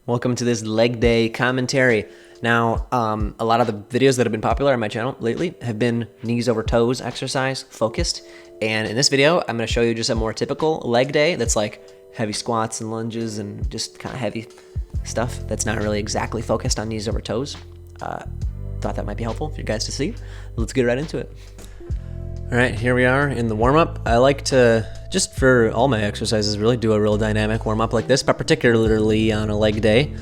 Welcome to this leg day commentary. Now, a lot of the videos that have been popular on my channel lately have been knees over toes exercise focused. And in this video, I'm going to show you just a more typical leg day that's like heavy squats and lunges and just kind of heavy stuff that's not really exactly focused on knees over toes. Thought that might be helpful for you guys to see. Let's get right into it. All right, here we are in the warm-up. I like to, just for all my exercises, really do a real dynamic warm-up like this, but particularly on a leg day.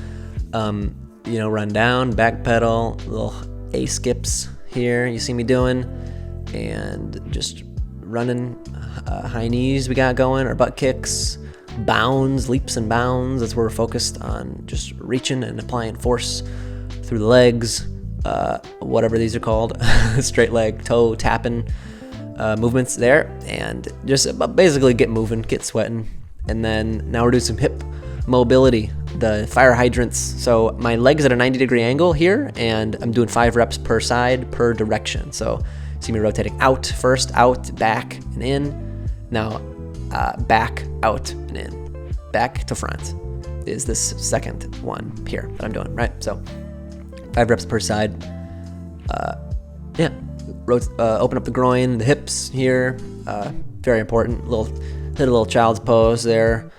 Run down, back pedal, little A skips here you see me doing, and just running high knees we got going, or butt kicks, bounds, leaps and bounds. That's where we're focused on just reaching and applying force through the legs, whatever these are called, straight leg, toe tapping, movements there, and just basically get moving, get sweating. And then now we're doing some hip mobility, the fire hydrants. So my leg's at a 90-degree angle here, and I'm doing 5 reps per side per direction. So see me rotating out first, out, back, and in. Now back, out, and in. Back to front is this second one here that I'm doing, right? So 5 reps per side. Open up the groin, the hips here, very important. Hit a little child's pose there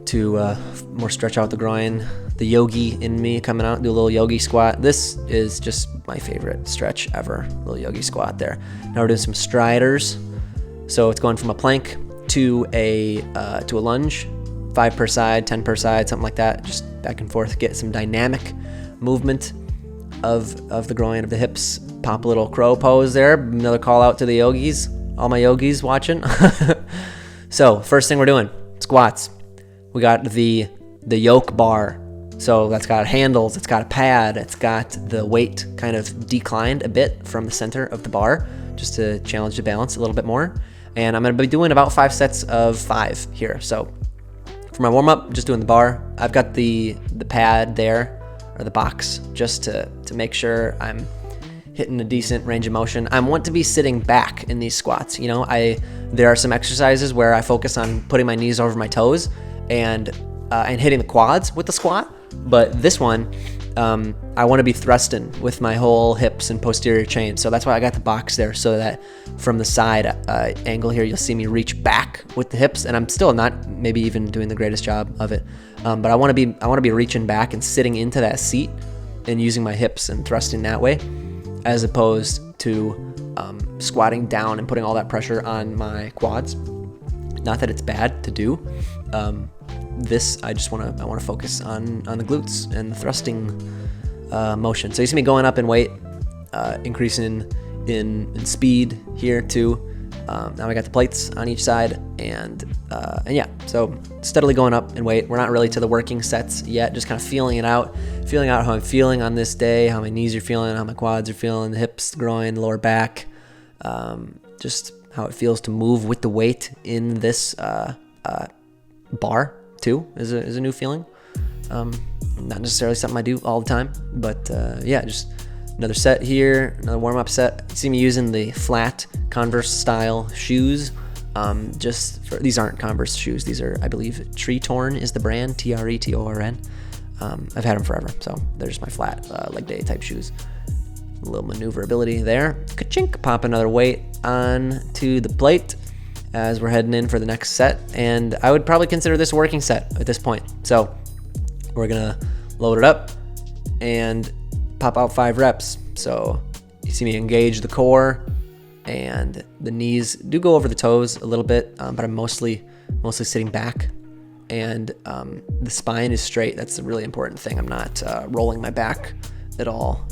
to more stretch out the groin. The yogi in me coming out, do a little yogi squat. This is just my favorite stretch ever, little yogi squat there. Now we're doing some striders. So it's going from a plank to a lunge, 5 per side, 10 per side, something like that. Just back and forth, get some dynamic movement of the groin, of the hips. Pop a little crow pose there. Another call out to the yogis, all my yogis watching. So first thing we're doing, squats. We got the yoke bar. So that's got handles, it's got a pad, it's got the weight kind of declined a bit from the center of the bar, just to challenge the balance a little bit more. And I'm going to be doing about 5 sets of 5 here. So for my warm up, just doing the bar. I've got the pad there, or the box, just to make sure I'm hitting a decent range of motion. I want to be sitting back in these squats. There are some exercises where I focus on putting my knees over my toes and hitting the quads with the squat. But this one, I want to be thrusting with my whole hips and posterior chain. So that's why I got the box there, so that from the side angle here, you'll see me reach back with the hips, and I'm still not maybe even doing the greatest job of it. But I want to be reaching back and sitting into that seat and using my hips and thrusting that way, as opposed to squatting down and putting all that pressure on my quads. Not that it's bad to do. This I want to focus on the glutes and the thrusting motion. So you see me going up in weight, increasing in speed here too. Now I got the plates on each side, and yeah, so steadily going up in weight. We're not really to the working sets yet, just kind of feeling out how I'm feeling on this day, how my knees are feeling, how my quads are feeling, the hips, the groin, the lower back, just how it feels to move with the weight in this bar too is a new feeling. Not necessarily something I do all the time, but yeah, just another set here, another warm-up set. You see me using the flat Converse style shoes. These aren't Converse shoes. These are, I believe, Tree Torn is the brand, Tretorn. I've had them forever, so they're just my flat leg day type shoes. A little maneuverability there. Ka-chink, pop another weight on to the plate as we're heading in for the next set. And I would probably consider this a working set at this point. So we're gonna load it up and pop out 5 reps. So you see me engage the core, and the knees do go over the toes a little bit, but I'm mostly sitting back, and the spine is straight. That's a really important thing. I'm not rolling my back at all.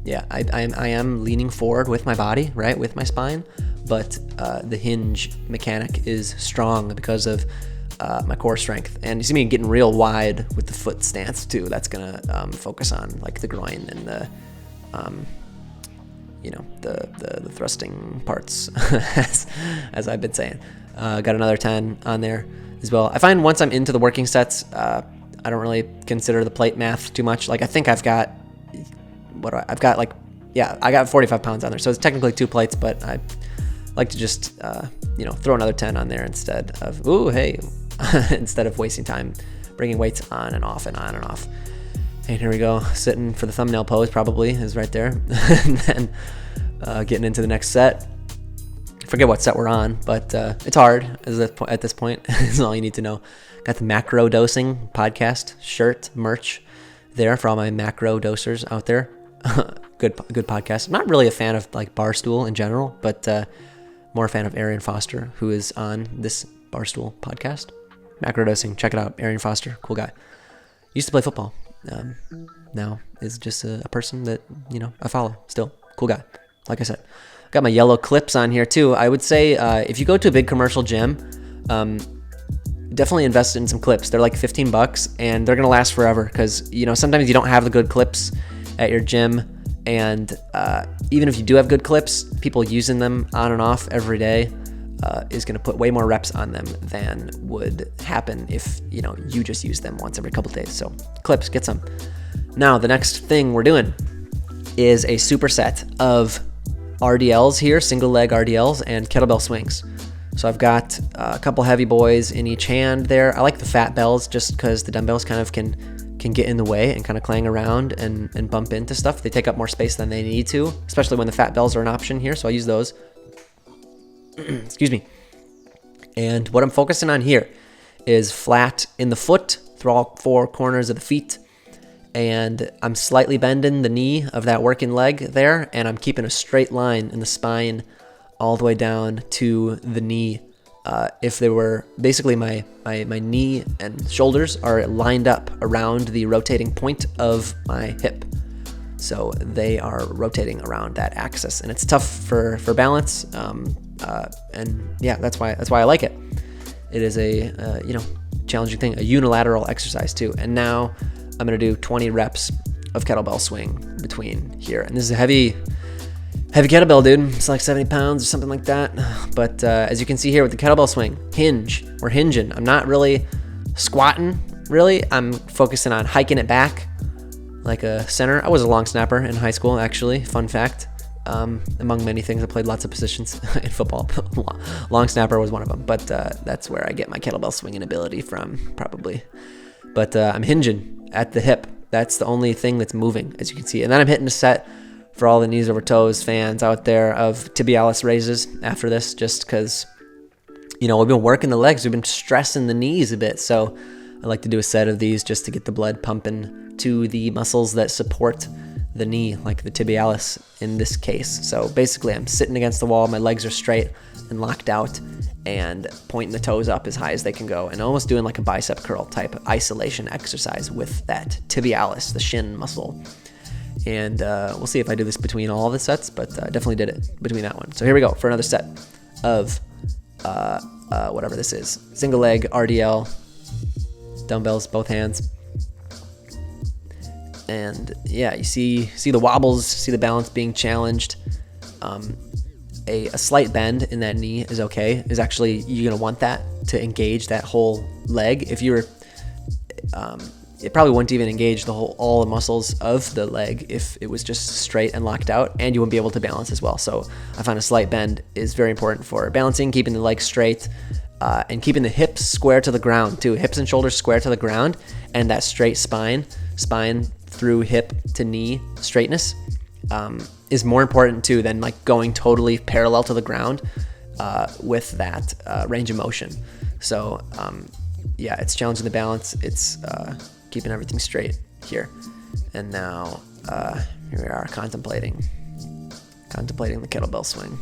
Yeah, I am leaning forward with my body, right, with my spine, but the hinge mechanic is strong because of my core strength. And you see me getting real wide with the foot stance too. That's gonna focus on like the groin and the the thrusting parts, as I've been saying. Got another 10 on there as well. I find once I'm into the working sets, I don't really consider the plate math too much. Like I think I've got 45 pounds on there, so it's technically 2 plates, but I like to just throw another 10 on there instead of instead of wasting time bringing weights on and off and on and off. And here we go, sitting for the thumbnail pose probably is right there. And then getting into the next set. Forget what set we're on, but it's hard at this point. Is all you need to know. Got the macro dosing podcast shirt merch there for all my macro dosers out there. Good podcast. I'm not really a fan of like Barstool in general, but more a fan of Arian Foster, who is on this Barstool podcast. Macro dosing, check it out. Arian Foster, cool guy. Used to play football. Now is just a person that, I follow still. Cool guy. Like I said, got my yellow clips on here too. I would say if you go to a big commercial gym, definitely invest in some clips. They're like $15 and they're going to last forever because, sometimes you don't have the good clips at your gym. And even if you do have good clips, people using them on and off every day is going to put way more reps on them than would happen if, you just use them once every couple days. So clips, get some. Now, the next thing we're doing is a superset of RDLs here, single leg RDLs and kettlebell swings. So I've got a couple heavy boys in each hand there. I like the fat bells just because the dumbbells kind of can get in the way and kind of clang around and bump into stuff. They take up more space than they need to, especially when the fat bells are an option here. So I use those. Excuse me. And what I'm focusing on here is flat in the foot through all four corners of the feet. And I'm slightly bending the knee of that working leg there, and I'm keeping a straight line in the spine all the way down to the knee. If they were basically my knee and shoulders are lined up around the rotating point of my hip. So they are rotating around that axis, and it's tough for balance. And yeah, that's why I like it. It is a challenging thing, a unilateral exercise too. And now I'm going to do 20 reps of kettlebell swing between here. And this is a heavy kettlebell, dude. It's like 70 pounds or something like that. But as you can see here with the kettlebell swing, we're hinging. I'm not really squatting, really. I'm focusing on hiking it back like a center. I was a long snapper in high school, actually. Fun fact. Among many things, I played lots of positions in football. Long snapper was one of them. But that's where I get my kettlebell swinging ability from, probably. But I'm hinging at the hip. That's the only thing that's moving, as you can see. And then I'm hitting a set for all the knees over toes fans out there of tibialis raises after this, just because, we've been working the legs. We've been stressing the knees a bit. So I like to do a set of these just to get the blood pumping to the muscles that support the knee, like the tibialis in this case. So basically I'm sitting against the wall. My legs are straight and locked out and pointing the toes up as high as they can go and almost doing like a bicep curl type isolation exercise with that tibialis, the shin muscle. And we'll see if I do this between all the sets, but definitely did it between that one. So here we go for another set of whatever this is. Single leg RDL, dumbbells, both hands. And yeah, you see the wobbles, see the balance being challenged. A slight bend in that knee is okay. Is actually, you're gonna want that to engage that whole leg. If you were, it probably wouldn't even engage all the muscles of the leg if it was just straight and locked out, and you wouldn't be able to balance as well. So I find a slight bend is very important for balancing, keeping the legs straight, and keeping the hips square to the ground too. Hips and shoulders square to the ground, and that straight spine through hip to knee straightness is more important too than like going totally parallel to the ground with that range of motion. So yeah, it's challenging the balance. It's keeping everything straight here. And now here we are contemplating the kettlebell swing,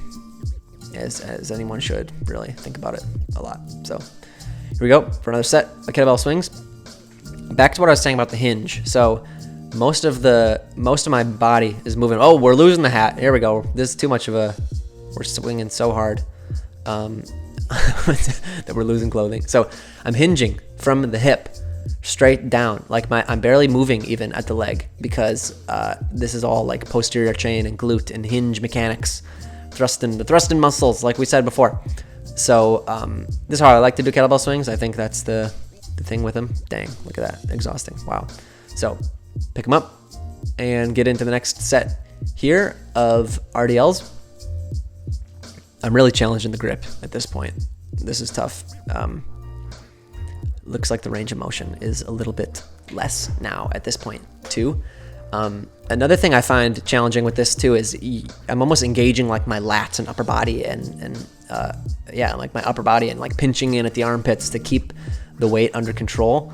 as anyone should really think about it a lot. So here we go for another set of kettlebell swings. Back to what I was saying about the hinge. So most of my body is moving. Oh, we're losing the hat. Here we go. This is too much of we're swinging so hard that we're losing clothing. So I'm hinging from the hip straight down. Like I'm barely moving even at the leg because this is all like posterior chain and glute and hinge mechanics, the thrusting muscles, like we said before. So this is how I like to do kettlebell swings. I think that's the thing with them. Dang, look at that. Exhausting. Wow. So pick them up and get into the next set here of RDLs. I'm really challenging the grip at this point. This is tough. looks like the range of motion is a little bit less now at this point too. Another thing I find challenging with this too is I'm almost engaging like my lats and upper body and like my upper body and like pinching in at the armpits to keep the weight under control,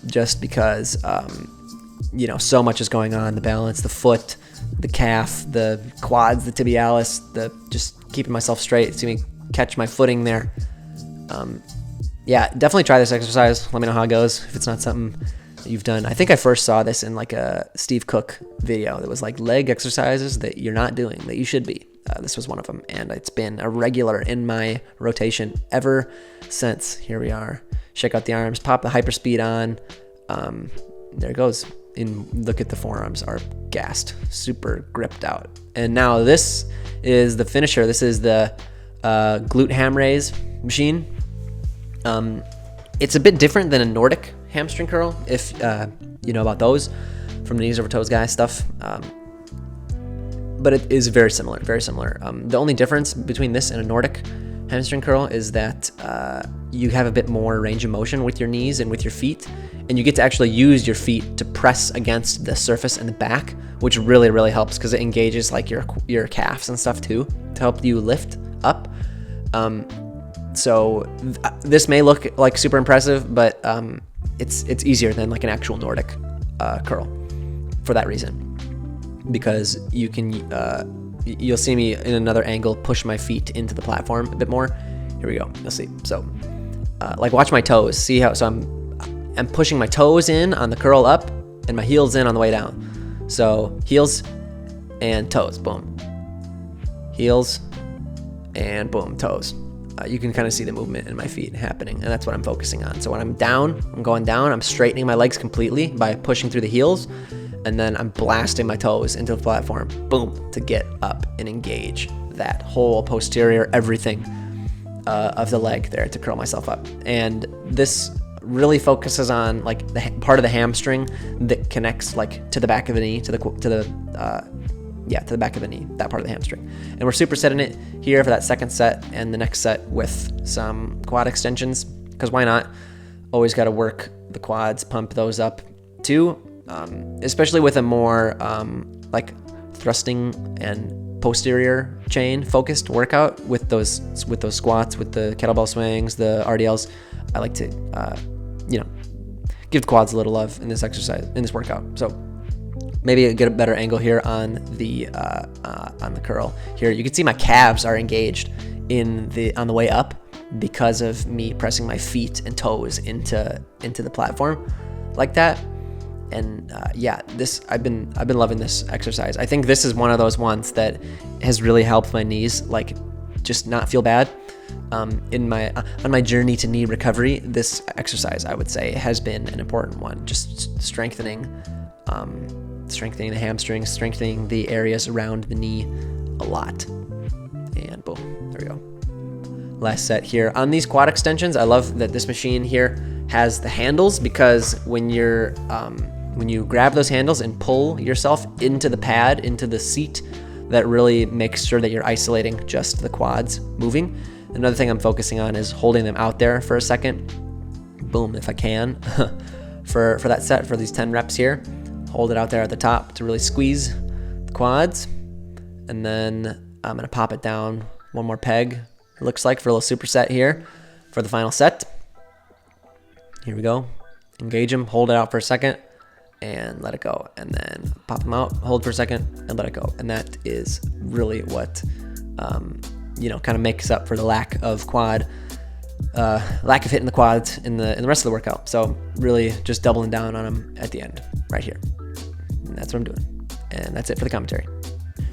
just because so much is going on: the balance, the foot, the calf, the quads, the tibialis, the just keeping myself straight, see me catch my footing there. Definitely try this exercise. Let me know how it goes if it's not something that you've done. I think I first saw this in like a Steve Cook video that was like leg exercises that you're not doing that you should be. This was one of them, and it's been a regular in my rotation ever since. Here we are. Check out the arms, pop the hyperspeed on. There it goes. Look at the forearms are gassed, super gripped out. And now this is the finisher. This is the glute ham raise machine. It's a bit different than a Nordic hamstring curl, if you know about those from the knees over toes guy stuff. But it is very similar, very similar. The only difference between this and a Nordic hamstring curl is that you have a bit more range of motion with your knees and with your feet, and you get to actually use your feet to press against the surface in the back, which really, really helps because it engages like your calves and stuff too to help you lift up. So this may look like super impressive, but it's easier than like an actual Nordic curl for that reason, because you can you'll see me in another angle push my feet into the platform a bit more. Here we go. You'll see. So like watch my toes. See how? So I'm pushing my toes in on the curl up and my heels in on the way down. So heels and toes. Boom. Heels and boom, toes. You can kind of see the movement in my feet happening, and that's what I'm focusing on. So when I'm down, I'm going down, I'm straightening my legs completely by pushing through the heels, and then I'm blasting my toes into the platform, boom, to get up and engage that whole posterior everything of the leg there to curl myself up. And this really focuses on like the part of the hamstring that connects like to the back of the knee, to the back of the knee, that part of the hamstring. And we're supersetting it here for that second set and the next set with some quad extensions, because why not? Always got to work the quads, pump those up too, especially with a more like thrusting and posterior chain focused workout with those squats, with the kettlebell swings, the RDLs. I like to give the quads a little love in this exercise, in this workout. So maybe get a better angle here on the curl. Here you can see my calves are engaged on the way up because of me pressing my feet and toes into the platform like that. And this I've been loving this exercise. I think this is one of those ones that has really helped my knees like just not feel bad. On my journey to knee recovery, this exercise I would say has been an important one. Just strengthening the hamstrings, strengthening the areas around the knee a lot. And boom, there we go. Last set here. On these quad extensions, I love that this machine here has the handles, because when you grab those handles and pull yourself into the pad, into the seat, that really makes sure that you're isolating just the quads moving. Another thing I'm focusing on is holding them out there for a second. Boom, if I can, for that set, for these 10 reps here. Hold it out there at the top to really squeeze the quads. And then I'm gonna pop it down one more peg, it looks like, for a little superset here for the final set. Here we go. Engage them, hold it out for a second, and let it go. And then pop them out, hold for a second, and let it go. And that is really what kind of makes up for the lack of hitting the quads in the rest of the workout. So really just doubling down on them at the end right here. And that's what I'm doing. And that's it for the commentary.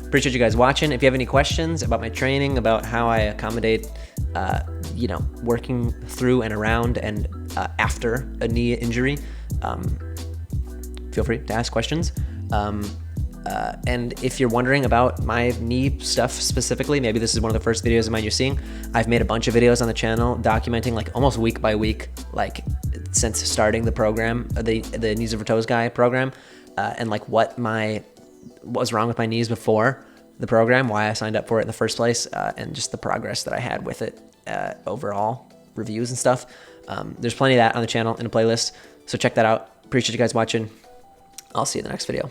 Appreciate you guys watching. If you have any questions about my training, about how I accommodate, working through and around and after a knee injury, feel free to ask questions. And if you're wondering about my knee stuff specifically, maybe this is one of the first videos of mine you're seeing. I've made a bunch of videos on the channel documenting like almost week by week, like since starting the program, the Knees Over Toes Guy program, and like what was wrong with my knees before the program, why I signed up for it in the first place, and just the progress that I had with it, overall reviews and stuff. There's plenty of that on the channel in a playlist, so check that out. Appreciate you guys watching. I'll see you in the next video.